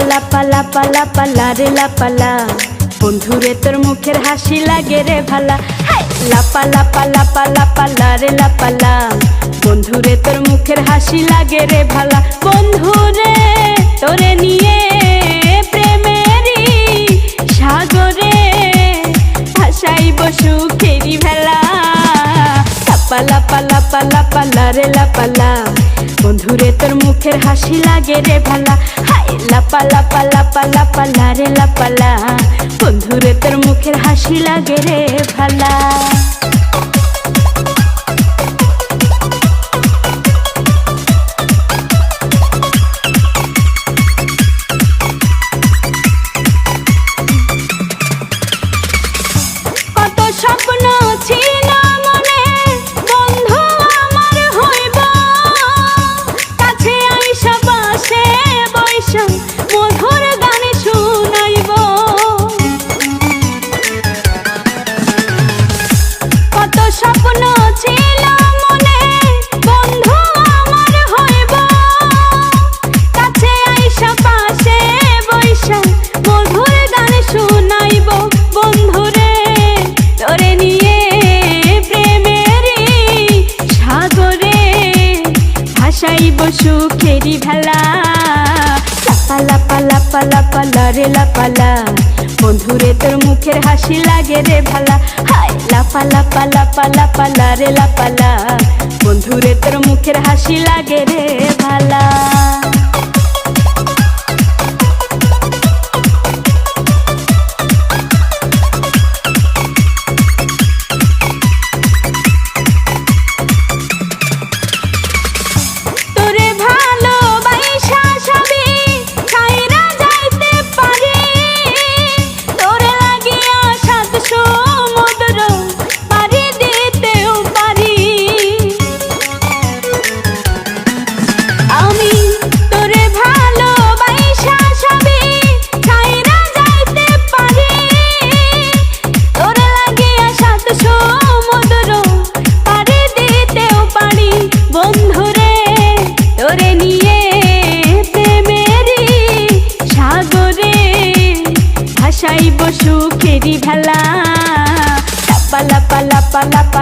লাপা লাপা লাপা লারে লাপালা, বন্ধুরে তোর মুখের হাসি লাগে রে ভালা। লাপা লাপা লাপা লাপা লারে লাপালা, বন্ধুরে তোর মুখের হাসি লাগে রে ভালা। বন্ধুরে তোরে নিয়ে প্রেমেরই সাগরে ভাসাইব সুখেরি ভেলা। লাপা লাপা লাপা লাপা লারে লাপালা, বন্ধুরে তোর মুখের হাসি লাগে রে ভালা। লাপা লাপা লাপা লাপা লারে লাপালা, বন্ধুরে তোর মুখের হাসি লাগে রে ভালা। কত স্বপ্ন ছিল মনে, বন্ধু আমার হইব, কাছে আইসা পাশে বৈশা মধুর গান শুনাইব। কত স্বপ্ন ছিল মনে, বন্ধু আমার হইব, কাছে আইসা পাশে বৈশা মধুর গান শুনাইব। বন্ধুরে তোরে নিয়ে প্রেমেরই সাগরে ভাসাইব সুখেরি ভেলা। লাপা লাপা লাপা লাপা লারে লাপালা, বন্ধুরে তোর মুখের হাসি লাগে রে ভালা। লাপা লাপা লাপা লাপা লারে লাপালা, বন্ধুরে তোর মুখের হাসি লাগে রে ভালা। বন্ধুরে তোরে নিয়ে প্রেমেরই সাগরে ভাসাইব সুখেরি ভেলা। লাপা লাপা লাপা লাপা